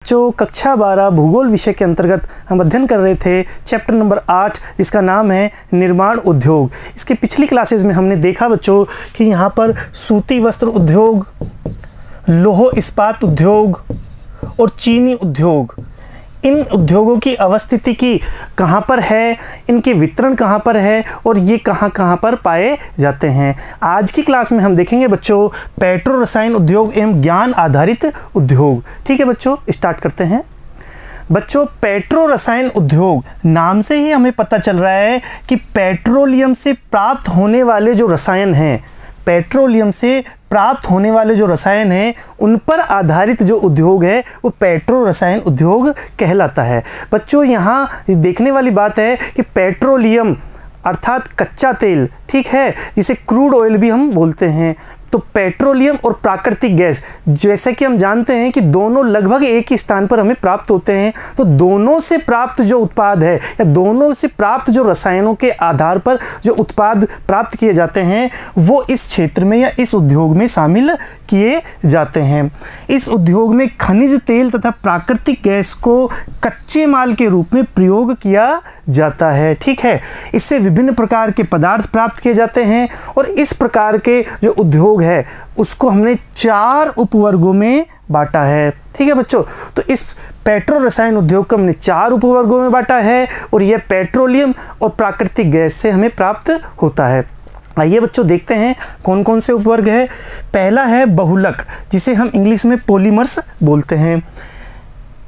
जो कक्षा 12 भूगोल विषय के अंतर्गत हम अध्ययन कर रहे थे चैप्टर नंबर 8 जिसका नाम है निर्माण उद्योग। इसके पिछली क्लासेस में हमने देखा बच्चों कि यहाँ पर सूती वस्त्र उद्योग, लौह इस्पात उद्योग और चीनी उद्योग, इन उद्योगों की अवस्थिति की कहाँ पर है, इनके वितरण कहाँ पर है और ये कहाँ कहाँ पर पाए जाते हैं। आज की क्लास में हम देखेंगे बच्चों पेट्रो रसायन उद्योग एवं ज्ञान आधारित उद्योग। ठीक है बच्चों, स्टार्ट करते हैं। बच्चों पेट्रो रसायन उद्योग नाम से ही हमें पता चल रहा है कि पेट्रोलियम से प्राप्त होने वाले जो रसायन हैं, पेट्रोलियम से प्राप्त होने वाले जो रसायन हैं उन पर आधारित जो उद्योग है वो पेट्रो रसायन उद्योग कहलाता है। बच्चों यहाँ देखने वाली बात है कि पेट्रोलियम अर्थात कच्चा तेल, ठीक है, जिसे क्रूड ऑयल भी हम बोलते हैं, तो पेट्रोलियम और प्राकृतिक गैस जैसे कि हम जानते हैं कि दोनों लगभग एक ही स्थान पर हमें प्राप्त होते हैं, तो दोनों से प्राप्त जो उत्पाद है या दोनों से प्राप्त जो रसायनों के आधार पर जो उत्पाद प्राप्त किए जाते हैं वो इस क्षेत्र में या इस उद्योग में शामिल किए जाते हैं। इस उद्योग में खनिज तेल तथा प्राकृतिक गैस को कच्चे माल के रूप में प्रयोग किया जाता है। ठीक है, इससे विभिन्न प्रकार के पदार्थ प्राप्त किए जाते हैं और इस प्रकार के जो उद्योग है उसको हमने 4 उपवर्गों में बांटा है। ठीक है बच्चों, तो इस पेट्रो रसायन उद्योग को हमने 4 उपवर्गों में बांटा है और यह पेट्रोलियम और प्राकृतिक गैस से हमें प्राप्त होता है। आइए बच्चों देखते हैं कौन कौन से उपवर्ग है। पहला है बहुलक, जिसे हम इंग्लिश में पॉलीमर्स बोलते हैं।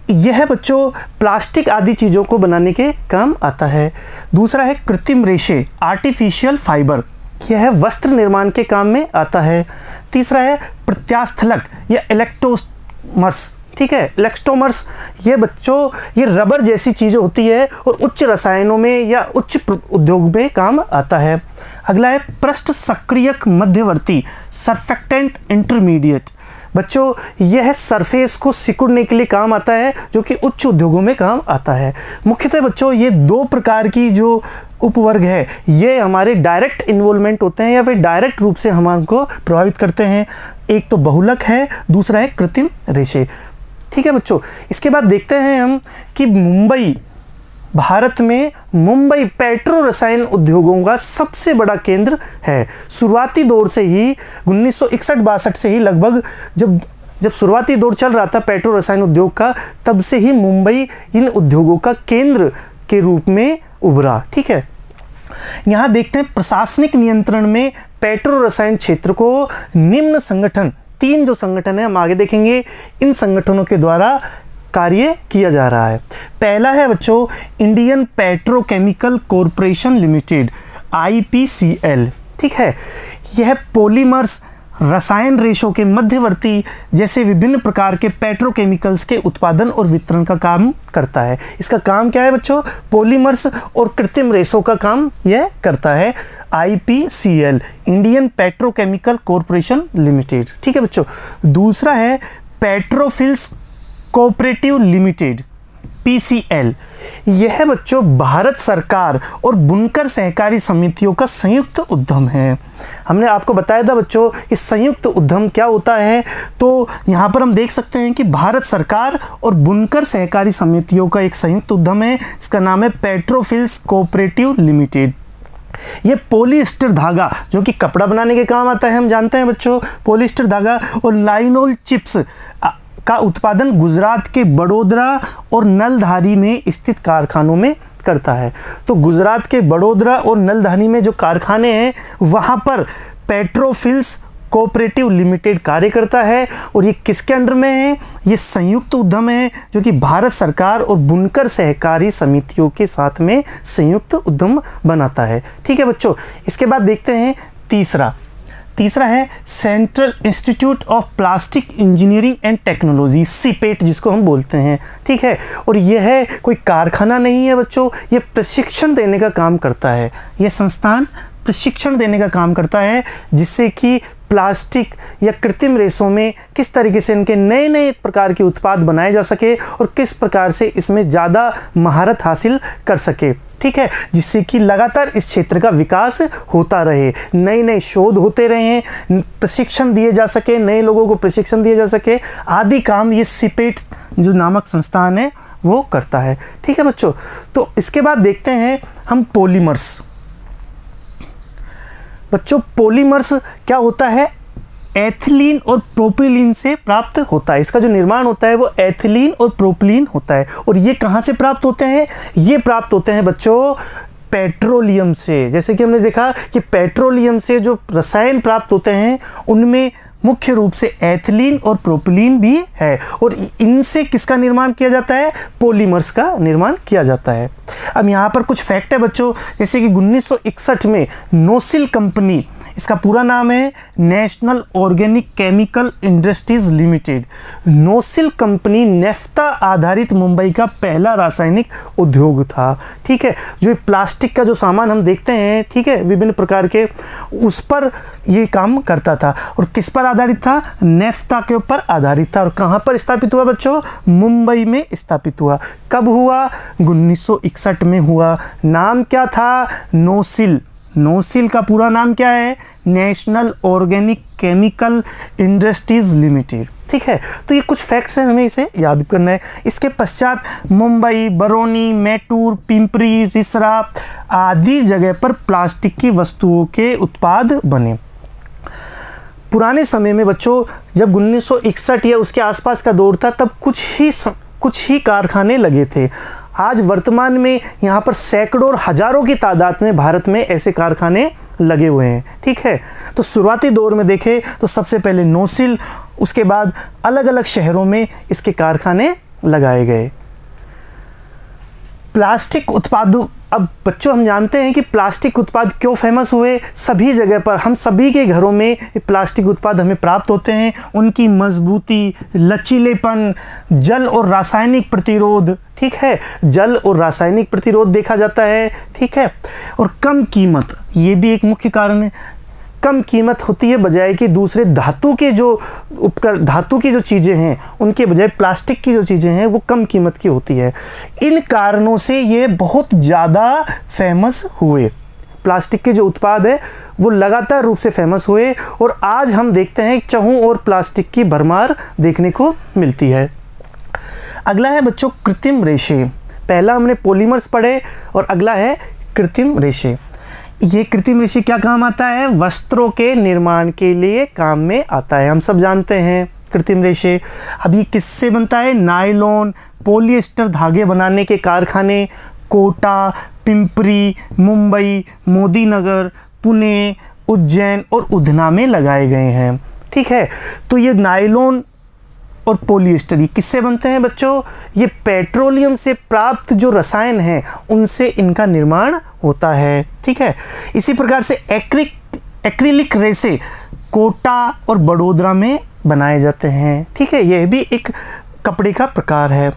यह बच्चों प्लास्टिक आदि चीज़ों को बनाने के काम आता है। दूसरा है कृत्रिम रेशे, आर्टिफिशियल फाइबर, यह वस्त्र निर्माण के काम में आता है। तीसरा है प्रत्यास्थलक या इलेक्ट्रोमर्स, ठीक है, इलेक्ट्रोमर्स, ये बच्चों ये रबर जैसी चीज़ होती है और उच्च रसायनों में या उच्च उद्योग में काम आता है। अगला है पृष्ठ सक्रियक मध्यवर्ती, सर्फेक्टेंट इंटरमीडिएट, बच्चों यह सरफेस को सिकुड़ने के लिए काम आता है जो कि उच्च उद्योगों में काम आता है। मुख्यतः बच्चों ये 2 प्रकार की जो उपवर्ग है ये हमारे डायरेक्ट इन्वॉल्वमेंट होते हैं या फिर डायरेक्ट रूप से हमको प्रभावित करते हैं। एक तो बहुलक है, दूसरा है कृत्रिम रेशे। ठीक है बच्चों, इसके बाद देखते हैं हम कि मुंबई, भारत में मुंबई पेट्रो रसायन उद्योगों का सबसे बड़ा केंद्र है। शुरुआती दौर से ही 1961-62 से ही लगभग जब शुरुआती दौर चल रहा था पेट्रो रसायन उद्योग का, तब से ही मुंबई इन उद्योगों का केंद्र के रूप में उभरा। ठीक है, यहाँ देखते हैं प्रशासनिक नियंत्रण में पेट्रो रसायन क्षेत्र को निम्न संगठन, 3 जो संगठन है हम आगे देखेंगे, इन संगठनों के द्वारा कार्य किया जा रहा है। पहला है बच्चों Indian petrochemical corporation limited, IPCL। ठीक है, यह पॉलीमर्स, रसायन रेशों के मध्यवर्ती जैसे विभिन्न प्रकार के पेट्रोकेमिकल्स के उत्पादन और वितरण का काम करता है। इसका काम क्या है बच्चों? पॉलीमर्स और कृत्रिम रेशों का काम यह करता है। IPCL, Indian petrochemical corporation limited. ठीक है बच्चों, दूसरा है पेट्रोफिल्स कोऑपरेटिव लिमिटेड, PCL। यह बच्चों भारत सरकार और बुनकर सहकारी समितियों का संयुक्त उद्यम है। हमने आपको बताया था बच्चों कि संयुक्त उद्यम क्या होता है, तो यहाँ पर हम देख सकते हैं कि भारत सरकार और बुनकर सहकारी समितियों का एक संयुक्त उद्यम है, इसका नाम है पेट्रोफिल्स कोऑपरेटिव लिमिटेड। ये पॉलिएस्टर धागा जो कि कपड़ा बनाने के काम आता है, हम जानते हैं बच्चों, पॉलिएस्टर धागा और लाइनोल चिप्स का उत्पादन गुजरात के बड़ोदरा और नलधारी में स्थित कारखानों में करता है। तो गुजरात के बड़ोदरा और नलधारी में जो कारखाने हैं वहाँ पर पेट्रोफिल्स कोऑपरेटिव लिमिटेड कार्य करता है और ये किसके अंडर में है? ये संयुक्त उद्यम है जो कि भारत सरकार और बुनकर सहकारी समितियों के साथ में संयुक्त उद्यम बनाता है। ठीक है बच्चों, इसके बाद देखते हैं तीसरा है central institute of plastic engineering and technology, CPET जिसको हम बोलते हैं। ठीक है, और यह है कोई कारखाना नहीं है बच्चों, ये प्रशिक्षण देने का काम करता है। यह संस्थान प्रशिक्षण देने का काम करता है जिससे कि प्लास्टिक या कृत्रिम रेशों में किस तरीके से इनके नए नए प्रकार के उत्पाद बनाए जा सके और किस प्रकार से इसमें ज़्यादा महारत हासिल कर सके, ठीक है, जिससे कि लगातार इस क्षेत्र का विकास होता रहे, नए नए शोध होते रहे, प्रशिक्षण दिए जा सके, नए लोगों को प्रशिक्षण दिया जा सके, आदि काम ये सिपेट जो नामक संस्थान है वो करता है। ठीक है बच्चों, तो इसके बाद देखते हैं हम पॉलीमर्स। बच्चों पॉलीमर्स क्या होता है, एथिलीन और प्रोपिलीन से प्राप्त होता है। इसका जो निर्माण होता है वो एथिलीन और प्रोपिलीन होता है। और ये कहाँ से प्राप्त होते हैं, ये प्राप्त होते हैं बच्चों पेट्रोलियम से। जैसे कि हमने देखा कि पेट्रोलियम से जो रसायन प्राप्त होते हैं उनमें मुख्य रूप से एथिलीन और प्रोपिलीन भी है, और इनसे किसका निर्माण किया जाता है, पॉलीमर्स का निर्माण किया जाता है। अब यहाँ पर कुछ फैक्ट है बच्चों, जैसे कि 1961 में नोसिल कंपनी, इसका पूरा नाम है national organic chemical industries limited. NOCIL company naphtha आधारित मुंबई का पहला रासायनिक उद्योग था। ठीक है, जो प्लास्टिक का जो सामान हम देखते हैं, ठीक है, विभिन्न प्रकार के, उस पर ये काम करता था। और किस पर आधारित था, नेफ्ता के ऊपर आधारित था। और कहाँ पर स्थापित हुआ बच्चों, मुंबई में स्थापित हुआ। कब हुआ, 1961 में हुआ। नाम क्या था, नोसिल। नोसिल का पूरा नाम क्या है, national organic chemical industries limited. ठीक है, तो ये कुछ फैक्ट्स हैं, हमें इसे याद करना है। इसके पश्चात मुंबई, बरौनी, मैटूर, पिंपरी, रिसरा आदि जगह पर प्लास्टिक की वस्तुओं के उत्पाद बने। पुराने समय में बच्चों जब 1961 या उसके आसपास का दौर था, तब कुछ ही कारखाने लगे थे। आज वर्तमान में यहाँ पर सैकड़ों और हजारों की तादाद में भारत में ऐसे कारखाने लगे हुए हैं। ठीक है, तो शुरुआती दौर में देखें तो सबसे पहले नोसिल, उसके बाद अलग अलग शहरों में इसके कारखाने लगाए गए। प्लास्टिक उत्पादों, अब बच्चों हम जानते हैं कि प्लास्टिक उत्पाद क्यों फेमस हुए। सभी जगह पर, हम सभी के घरों में प्लास्टिक उत्पाद हमें प्राप्त होते हैं। उनकी मजबूती, लचीलेपन, जल और रासायनिक प्रतिरोध, ठीक है, जल और रासायनिक प्रतिरोध देखा जाता है। ठीक है, और कम कीमत, ये भी एक मुख्य कारण है। कम कीमत होती है बजाय कि दूसरे धातु के जो धातु की जो चीज़ें हैं उनके बजाय प्लास्टिक की जो चीज़ें हैं वो कम कीमत की होती है। इन कारणों से ये बहुत ज़्यादा फेमस हुए। प्लास्टिक के जो उत्पाद है वो लगातार रूप से फेमस हुए, और आज हम देखते हैं चहुं और प्लास्टिक की भरमार देखने को मिलती है। अगला है बच्चों कृत्रिम रेशे। पहला हमने पॉलीमर्स पढ़े और अगला है कृत्रिम रेशे। ये कृत्रिम रेशे क्या काम आता है, वस्त्रों के निर्माण के लिए काम में आता है। हम सब जानते हैं कृत्रिम रेशे। अभी किससे बनता है, नायलॉन, पॉलिएस्टर धागे बनाने के कारखाने कोटा, पिंपरी, मुंबई, मोदीनगर, पुणे, उज्जैन और उधना में लगाए गए हैं। ठीक है, तो ये नायलॉन और पॉलिएस्टर ये किससे बनते हैं बच्चों, ये पेट्रोलियम से प्राप्त जो रसायन हैं उनसे इनका निर्माण होता है। ठीक है, इसी प्रकार से एक्रिलिक रेशे कोटा और बड़ोदरा में बनाए जाते हैं। ठीक है, यह भी एक कपड़े का प्रकार है।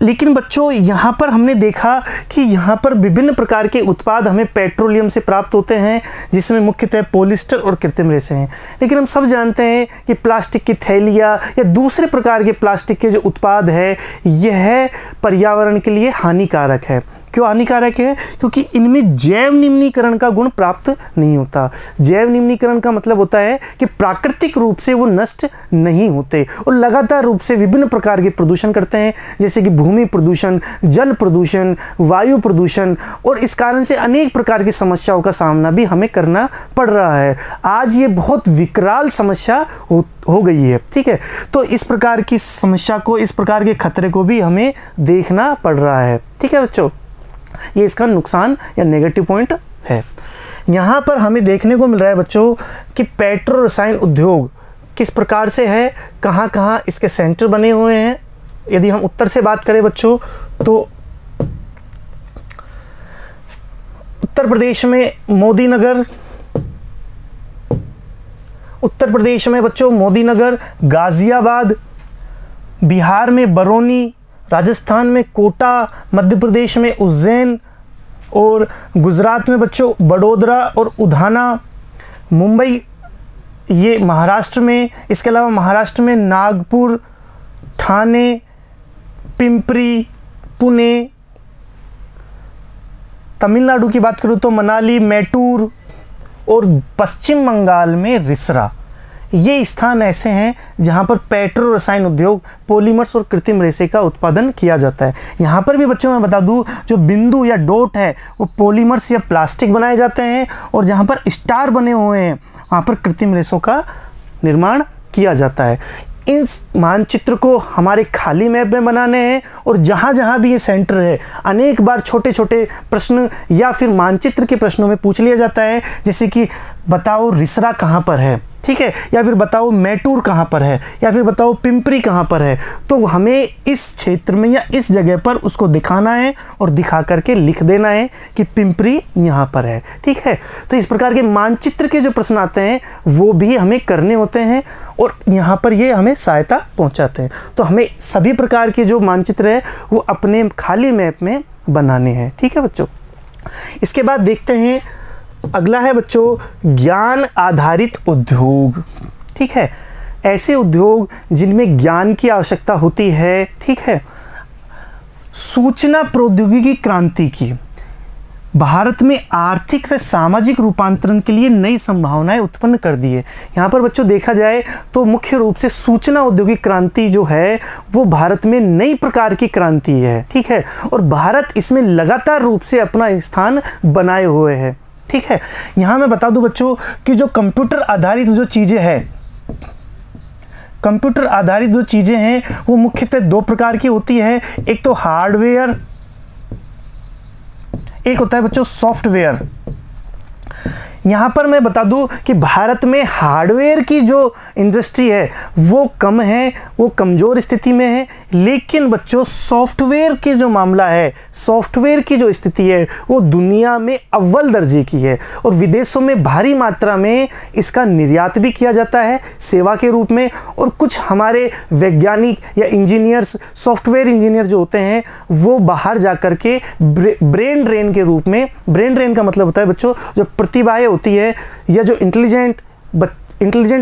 लेकिन बच्चों यहाँ पर हमने देखा कि यहाँ पर विभिन्न प्रकार के उत्पाद हमें पेट्रोलियम से प्राप्त होते हैं, जिसमें मुख्यतः पॉलिएस्टर और कृत्रिम रेशे हैं। लेकिन हम सब जानते हैं कि प्लास्टिक की थैलियाँ या दूसरे प्रकार के प्लास्टिक के जो उत्पाद है यह पर्यावरण के लिए हानिकारक है। क्यों हानिकारक है, क्योंकि इनमें जैव निम्नीकरण का गुण प्राप्त नहीं होता। जैव निम्नीकरण का मतलब होता है कि प्राकृतिक रूप से वो नष्ट नहीं होते और लगातार रूप से विभिन्न प्रकार के प्रदूषण करते हैं, जैसे कि भूमि प्रदूषण, जल प्रदूषण, वायु प्रदूषण, और इस कारण से अनेक प्रकार की समस्याओं का सामना भी हमें करना पड़ रहा है। आज ये बहुत विकराल समस्या हो गई है। ठीक है, तो इस प्रकार की समस्या को, इस प्रकार के खतरे को भी हमें देखना पड़ रहा है। ठीक है बच्चों, ये इसका नुकसान या नेगेटिव पॉइंट है। यहाँ पर हमें देखने को मिल रहा है बच्चों कि पेट्रो रसायन उद्योग किस प्रकार से है, कहाँ कहाँ इसके सेंटर बने हुए हैं। यदि हम उत्तर से बात करें बच्चों तो उत्तर प्रदेश में मोदीनगर, उत्तर प्रदेश में बच्चों मोदीनगर, गाजियाबाद, बिहार में बरौनी, राजस्थान में कोटा, मध्य प्रदेश में उज्जैन और गुजरात में बच्चों बड़ोदरा और उधाना, मुंबई ये महाराष्ट्र में, इसके अलावा महाराष्ट्र में नागपुर, ठाणे, पिंपरी, पुणे। तमिलनाडु की बात करूँ तो मनाली, मैटूर, और पश्चिम बंगाल में रिसरा। ये स्थान ऐसे हैं जहाँ पर पेट्रो रसायन उद्योग, पॉलीमर्स और कृत्रिम रेशे का उत्पादन किया जाता है। यहाँ पर भी बच्चों मैं बता दूँ, जो बिंदु या डॉट है वो पॉलीमर्स या प्लास्टिक बनाए जाते हैं, और जहाँ पर स्टार बने हुए हैं वहाँ पर कृत्रिम रेशों का निर्माण किया जाता है। इस मानचित्र को हमारे खाली मैप में बनाने हैं, और जहाँ जहाँ भी ये सेंटर है अनेक बार छोटे छोटे प्रश्न या फिर मानचित्र के प्रश्नों में पूछ लिया जाता है, जैसे कि बताओ रिसरा कहाँ पर है, ठीक है, या फिर बताओ मैटूर कहाँ पर है, या फिर बताओ पिंपरी कहाँ पर है। तो हमें इस क्षेत्र में या इस जगह पर उसको दिखाना है और दिखा करके लिख देना है कि पिंपरी यहाँ पर है, ठीक है। तो इस प्रकार के मानचित्र के जो प्रश्न आते हैं वो भी हमें करने होते हैं, और यहाँ पर ये हमें सहायता पहुँचाते हैं। तो हमें सभी प्रकार के जो मानचित्र है वो अपने खाली मैप में बनाने हैं, ठीक है बच्चों। इसके बाद देखते हैं, अगला है बच्चों ज्ञान आधारित उद्योग, ठीक है। ऐसे उद्योग जिनमें ज्ञान की आवश्यकता होती है, ठीक है। सूचना प्रौद्योगिकी क्रांति की भारत में आर्थिक व सामाजिक रूपांतरण के लिए नई संभावनाएं उत्पन्न कर दी है। यहाँ पर बच्चों देखा जाए तो मुख्य रूप से सूचना औद्योगिक क्रांति जो है वो भारत में नई प्रकार की क्रांति है, ठीक है, और भारत इसमें लगातार रूप से अपना स्थान बनाए हुए है, ठीक है। यहाँ मैं बता दूं बच्चों कि जो कंप्यूटर आधारित जो चीज़ें हैं, कंप्यूटर आधारित जो चीज़ें हैं वो मुख्यतः दो प्रकार की होती है। एक तो हार्डवेयर, एक होता है बच्चों सॉफ्टवेयर। यहाँ पर मैं बता दूं कि भारत में हार्डवेयर की जो इंडस्ट्री है वो कम है, वो कमज़ोर स्थिति में है, लेकिन बच्चों सॉफ्टवेयर के जो मामला है, सॉफ्टवेयर की जो स्थिति है वो दुनिया में अव्वल दर्जे की है, और विदेशों में भारी मात्रा में इसका निर्यात भी किया जाता है सेवा के रूप में। और कुछ हमारे वैज्ञानिक या इंजीनियर्स, सॉफ्टवेयर इंजीनियर जो होते हैं वो बाहर जा कर के ब्रेन ड्रेन के रूप में, ब्रेन ड्रेन का मतलब होता है बच्चों जो प्रतिभाएं होती है या जो इंटेलिजेंट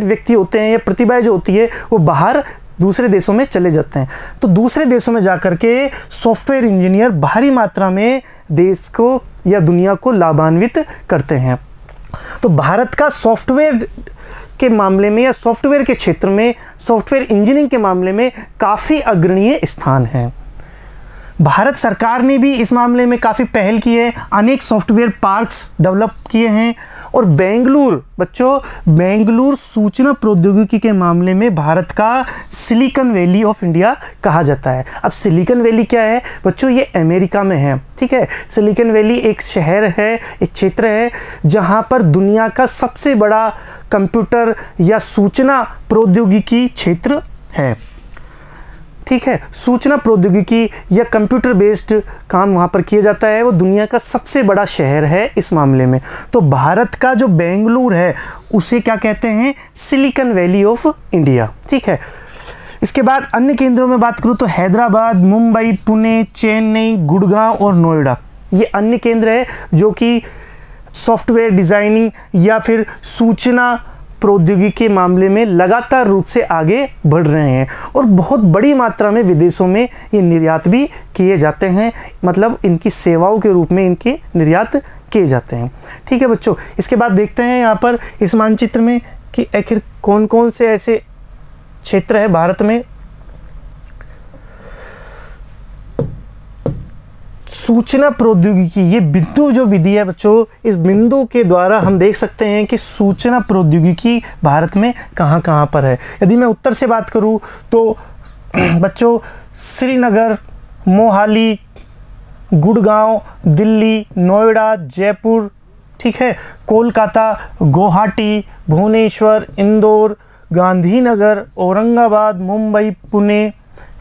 व्यक्ति होते हैं या प्रतिभाएं जो होती है वो बाहर दूसरे देशों में चले जाते हैं। तो दूसरे देशों में जाकर के सॉफ्टवेयर इंजीनियर भारी मात्रा में देश को या दुनिया को लाभान्वित करते हैं। तो भारत का सॉफ्टवेयर के मामले में या सॉफ्टवेयर के क्षेत्र में, सॉफ्टवेयर इंजीनियरिंग के मामले में काफ़ी अग्रणीय स्थान है। भारत सरकार ने भी इस मामले में काफ़ी पहल की है, अनेक सॉफ्टवेयर पार्क्स डेवलप किए हैं। और बेंगलुरु बच्चों, बेंगलुरु सूचना प्रौद्योगिकी के मामले में भारत का सिलिकॉन वैली ऑफ इंडिया कहा जाता है। अब सिलिकॉन वैली क्या है बच्चों, ये अमेरिका में है, ठीक है। सिलिकॉन वैली एक शहर है, एक क्षेत्र है जहाँ पर दुनिया का सबसे बड़ा कंप्यूटर या सूचना प्रौद्योगिकी क्षेत्र है, ठीक है। सूचना प्रौद्योगिकी या कंप्यूटर बेस्ड काम वहाँ पर किया जाता है, वो दुनिया का सबसे बड़ा शहर है इस मामले में। तो भारत का जो बेंगलुरु है उसे क्या कहते हैं, सिलिकॉन वैली ऑफ इंडिया, ठीक है। इसके बाद अन्य केंद्रों में बात करूँ तो हैदराबाद, मुंबई, पुणे, चेन्नई, गुड़गांव और नोएडा, ये अन्य केंद्र है जो कि सॉफ्टवेयर डिज़ाइनिंग या फिर सूचना प्रौद्योगिकी के मामले में लगातार रूप से आगे बढ़ रहे हैं, और बहुत बड़ी मात्रा में विदेशों में ये निर्यात भी किए जाते हैं, मतलब इनकी सेवाओं के रूप में इनके निर्यात किए जाते हैं, ठीक है बच्चों। इसके बाद देखते हैं यहाँ पर इस मानचित्र में कि आखिर कौन कौन से ऐसे क्षेत्र है भारत में। सूचना प्रौद्योगिकी, ये बिंदु जो विधि है बच्चों, इस बिंदु के द्वारा हम देख सकते हैं कि सूचना प्रौद्योगिकी भारत में कहाँ कहाँ पर है। यदि मैं उत्तर से बात करूँ तो बच्चों श्रीनगर, मोहाली, गुड़गांव, दिल्ली, नोएडा, जयपुर, ठीक है, कोलकाता, गुवाहाटी, भुवनेश्वर, इंदौर, गांधीनगर, औरंगाबाद, मुंबई, पुणे,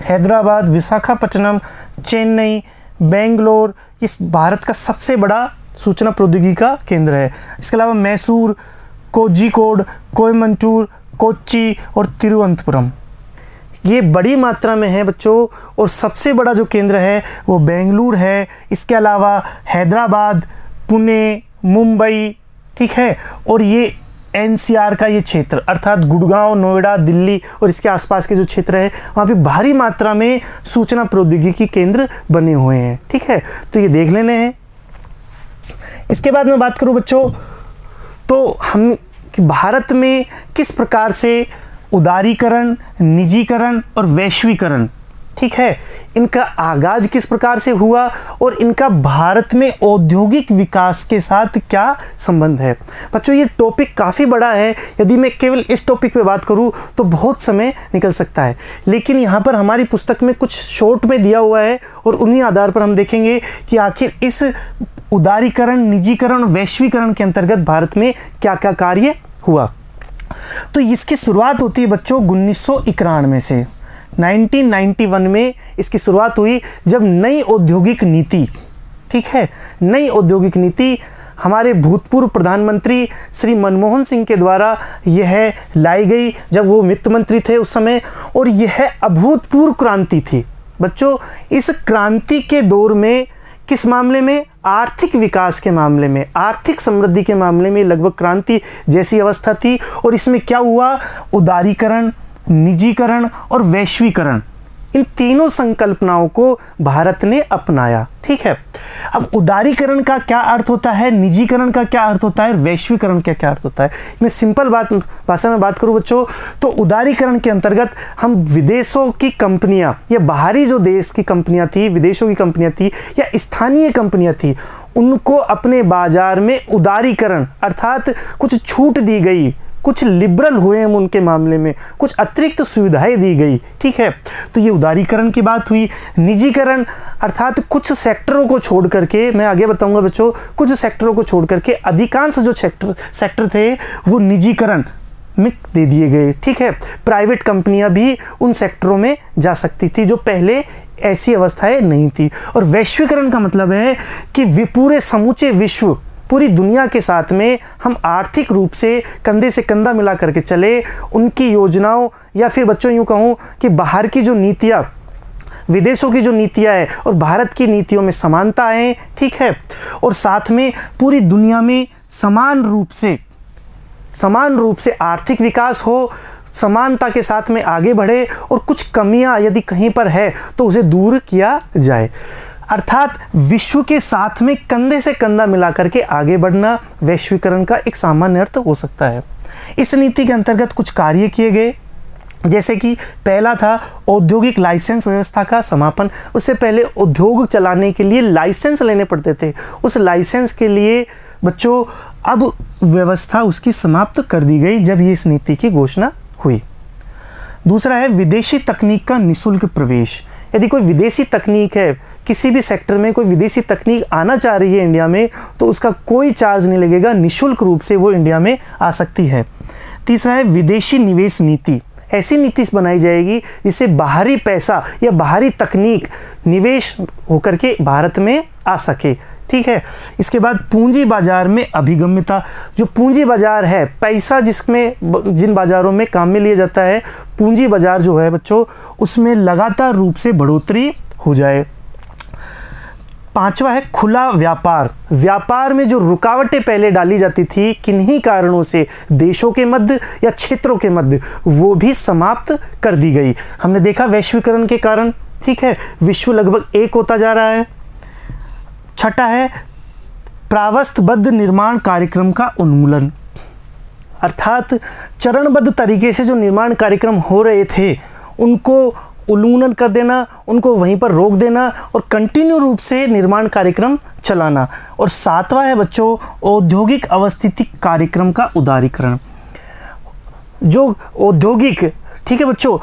हैदराबाद, विशाखापट्टनम, चेन्नई, बेंगलोर, इस भारत का सबसे बड़ा सूचना प्रौद्योगिकी का केंद्र है। इसके अलावा मैसूर, कोझिकोड, कोयम्बटूर, कोच्चि और तिरुवनंतपुरम, ये बड़ी मात्रा में है बच्चों, और सबसे बड़ा जो केंद्र है वो बेंगलुरु है। इसके अलावा हैदराबाद, पुणे, मुंबई, ठीक है, और ये एनसीआर का ये क्षेत्र अर्थात गुड़गांव, नोएडा, दिल्ली और इसके आसपास के जो क्षेत्र है वहाँ पे भारी मात्रा में सूचना प्रौद्योगिकी केंद्र बने हुए हैं। ठीक है, तो ये देख लेने हैं। इसके बाद मैं बात करूँ बच्चों तो हम कि भारत में किस प्रकार से उदारीकरण, निजीकरण और वैश्वीकरण, ठीक है, इनका आगाज किस प्रकार से हुआ और इनका भारत में औद्योगिक विकास के साथ क्या संबंध है। बच्चों ये टॉपिक काफ़ी बड़ा है, यदि मैं केवल इस टॉपिक पे बात करूं तो बहुत समय निकल सकता है, लेकिन यहाँ पर हमारी पुस्तक में कुछ शॉर्ट में दिया हुआ है और उन्हीं आधार पर हम देखेंगे कि आखिर इस उदारीकरण, निजीकरण, वैश्वीकरण के अंतर्गत भारत में क्या क्या कार्य हुआ। तो इसकी शुरुआत होती है बच्चों 1991 से। 1991 में इसकी शुरुआत हुई जब नई औद्योगिक नीति, ठीक है, नई औद्योगिक नीति हमारे भूतपूर्व प्रधानमंत्री श्री मनमोहन सिंह के द्वारा यह लाई गई, जब वो वित्त मंत्री थे उस समय, और यह अभूतपूर्व क्रांति थी। बच्चों इस क्रांति के दौर में किस मामले में, आर्थिक विकास के मामले में, आर्थिक समृद्धि के मामले में लगभग क्रांति जैसी अवस्था थी। और इसमें क्या हुआ, उदारीकरण, निजीकरण और वैश्वीकरण, इन तीनों संकल्पनाओं को भारत ने अपनाया। ठीक है, अब उदारीकरण का क्या अर्थ होता है, निजीकरण का क्या अर्थ होता है, वैश्वीकरण का क्या अर्थ होता है, मैं सिंपल भाषा में बात करूं बच्चों तो उदारीकरण के अंतर्गत हम विदेशों की कंपनियां या बाहरी जो देश की कंपनियां थी, विदेशों की कंपनियां थी या स्थानीय कंपनियां थी, उनको अपने बाजार में उदारीकरण अर्थात कुछ छूट दी गई, कुछ लिबरल हुए हम उनके मामले में, कुछ अतिरिक्त सुविधाएं दी गई। ठीक है, तो ये उदारीकरण की बात हुई। निजीकरण अर्थात कुछ सेक्टरों को छोड़ करके, मैं आगे बताऊंगा बच्चों, कुछ सेक्टरों को छोड़ करके अधिकांश जो सेक्टर थे वो निजीकरण में दे दिए गए। ठीक है, प्राइवेट कंपनियां भी उन सेक्टरों में जा सकती थी जो पहले ऐसी अवस्थाएं नहीं थी। और वैश्वीकरण का मतलब है कि पूरे समूचे विश्व, पूरी दुनिया के साथ में हम आर्थिक रूप से कंधे से कंधा मिला करके चले, उनकी योजनाओं या फिर बच्चों यूँ कहूँ कि बाहर की जो नीतियाँ, विदेशों की जो नीतियाँ है और भारत की नीतियों में समानता है। ठीक है, और साथ में पूरी दुनिया में समान रूप से आर्थिक विकास हो, समानता के साथ में आगे बढ़े और कुछ कमियां यदि कहीं पर है तो उसे दूर किया जाए। अर्थात विश्व के साथ में कंधे से कंधा मिला करके आगे बढ़ना वैश्वीकरण का एक सामान्य अर्थ हो सकता है। इस नीति के अंतर्गत कुछ कार्य किए गए, जैसे कि पहला था औद्योगिक लाइसेंस व्यवस्था का समापन। उससे पहले उद्योग चलाने के लिए लाइसेंस लेने पड़ते थे, उस लाइसेंस के लिए बच्चों अब व्यवस्था उसकी समाप्त कर दी गई जब ये इस नीति की घोषणा हुई। दूसरा है विदेशी तकनीक का निःशुल्क प्रवेश। यदि कोई विदेशी तकनीक है, किसी भी सेक्टर में कोई विदेशी तकनीक आना चाह रही है इंडिया में, तो उसका कोई चार्ज नहीं लगेगा, निःशुल्क रूप से वो इंडिया में आ सकती है। तीसरा है विदेशी निवेश नीति। ऐसी नीति बनाई जाएगी जिससे बाहरी पैसा या बाहरी तकनीक निवेश होकर के भारत में आ सके। ठीक है, इसके बाद पूंजी बाजार में अभिगम्यता। जो पूंजी बाजार है, पैसा जिसमें जिन बाजारों में काम में लिया जाता है, पूंजी बाजार जो है बच्चों, उसमें लगातार रूप से बढ़ोतरी हो जाए। पांचवा है खुला व्यापार। व्यापार में जो रुकावटें पहले डाली जाती थी किन्हीं कारणों से देशों के मध्य या क्षेत्रों के मध्य, वो भी समाप्त कर दी गई। हमने देखा वैश्वीकरण के कारण, ठीक है, विश्व लगभग एक होता जा रहा है। छठा है प्रावस्थबद्ध निर्माण कार्यक्रम का उन्मूलन। अर्थात चरणबद्ध तरीके से जो निर्माण कार्यक्रम हो रहे थे उनको उन्मूलन कर देना, उनको वहीं पर रोक देना और कंटिन्यू रूप से निर्माण कार्यक्रम चलाना। और सातवां है बच्चों औद्योगिक अवस्थिति कार्यक्रम का उदारीकरण। जो औद्योगिक, ठीक है बच्चों,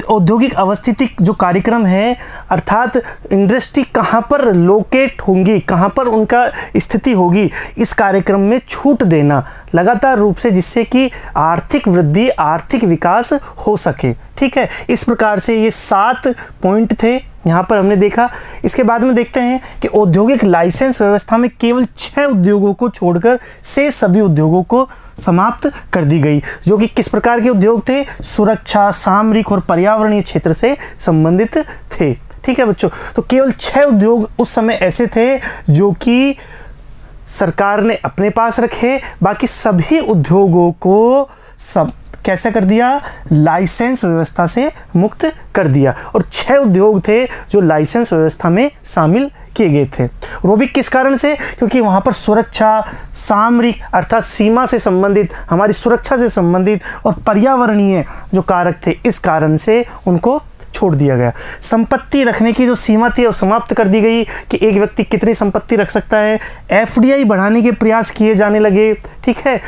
औद्योगिक अवस्थिति जो कार्यक्रम है, अर्थात इंडस्ट्री कहाँ पर लोकेट होंगी, कहाँ पर उनका स्थिति होगी, इस कार्यक्रम में छूट देना लगातार रूप से, जिससे कि आर्थिक वृद्धि, आर्थिक विकास हो सके। ठीक है, इस प्रकार से ये 7 पॉइंट थे यहाँ पर हमने देखा। इसके बाद में देखते हैं कि औद्योगिक लाइसेंस व्यवस्था में केवल 6 उद्योगों को छोड़कर से सभी उद्योगों को समाप्त कर दी गई, जो कि किस प्रकार के उद्योग थे, सुरक्षा, सामरिक और पर्यावरणीय क्षेत्र से संबंधित थे। ठीक है बच्चों, तो केवल 6 उद्योग उस समय ऐसे थे जो कि सरकार ने अपने पास रखे, बाकी सभी उद्योगों को सब कैसे कर दिया, लाइसेंस व्यवस्था से मुक्त कर दिया। और 6 उद्योग थे जो लाइसेंस व्यवस्था में शामिल किए गए थे। वो भी किस कारण से, क्योंकि वहाँ पर सुरक्षा, सामरिक अर्थात सीमा से संबंधित, हमारी सुरक्षा से संबंधित और पर्यावरणीय जो कारक थे, इस कारण से उनको छोड़ दिया गया। संपत्ति रखने की जो सीमा थी वो समाप्त कर दी गई कि एक व्यक्ति कितनी संपत्ति रख सकता है। एफडीआई बढ़ाने के प्रयास किए जाने लगे, ठीक है,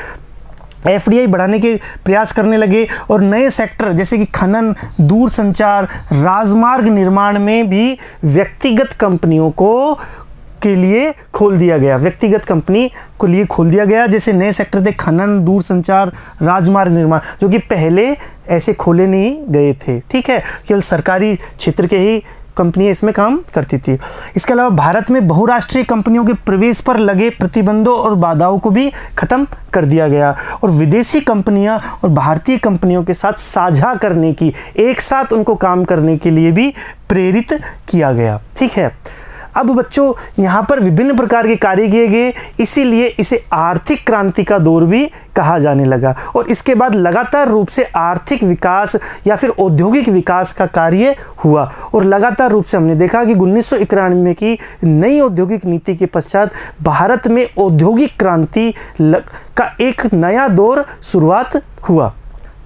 एफडीआई बढ़ाने के प्रयास करने लगे। और नए सेक्टर जैसे कि खनन, दूरसंचार, राजमार्ग निर्माण में भी व्यक्तिगत कंपनियों को के लिए खोल दिया गया, व्यक्तिगत कंपनी को लिए खोल दिया गया। जैसे नए सेक्टर थे खनन, दूरसंचार, राजमार्ग निर्माण, जो कि पहले ऐसे खोले नहीं गए थे, ठीक है, केवल सरकारी क्षेत्र के ही कंपनियां इसमें काम करती थी। इसके अलावा भारत में बहुराष्ट्रीय कंपनियों के प्रवेश पर लगे प्रतिबंधों और बाधाओं को भी खत्म कर दिया गया और विदेशी कंपनियां और भारतीय कंपनियों के साथ साझा करने की, एक साथ उनको काम करने के लिए भी प्रेरित किया गया, ठीक है। अब बच्चों यहाँ पर विभिन्न प्रकार के कार्य किए गए, इसीलिए इसे आर्थिक क्रांति का दौर भी कहा जाने लगा। और इसके बाद लगातार रूप से आर्थिक विकास या फिर औद्योगिक विकास का कार्य हुआ और लगातार रूप से हमने देखा कि 1991 की नई औद्योगिक नीति के पश्चात भारत में औद्योगिक क्रांति का एक नया दौर शुरुआत हुआ,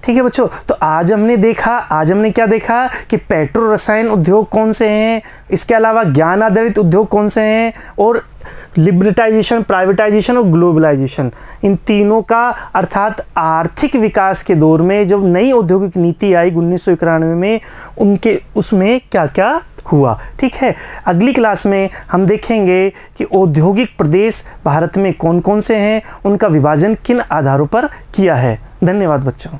ठीक है बच्चों। तो आज हमने क्या देखा कि पेट्रो रसायन उद्योग कौन से हैं, इसके अलावा ज्ञान आधारित उद्योग कौन से हैं, और लिबरटाइजेशन, प्राइवेटाइजेशन और ग्लोबलाइजेशन, इन तीनों का अर्थात आर्थिक विकास के दौर में जब नई औद्योगिक नीति आई 1991 में, उसमें क्या क्या हुआ, ठीक है। अगली क्लास में हम देखेंगे कि औद्योगिक प्रदेश भारत में कौन कौन से हैं, उनका विभाजन किन आधारों पर किया है। धन्यवाद बच्चों।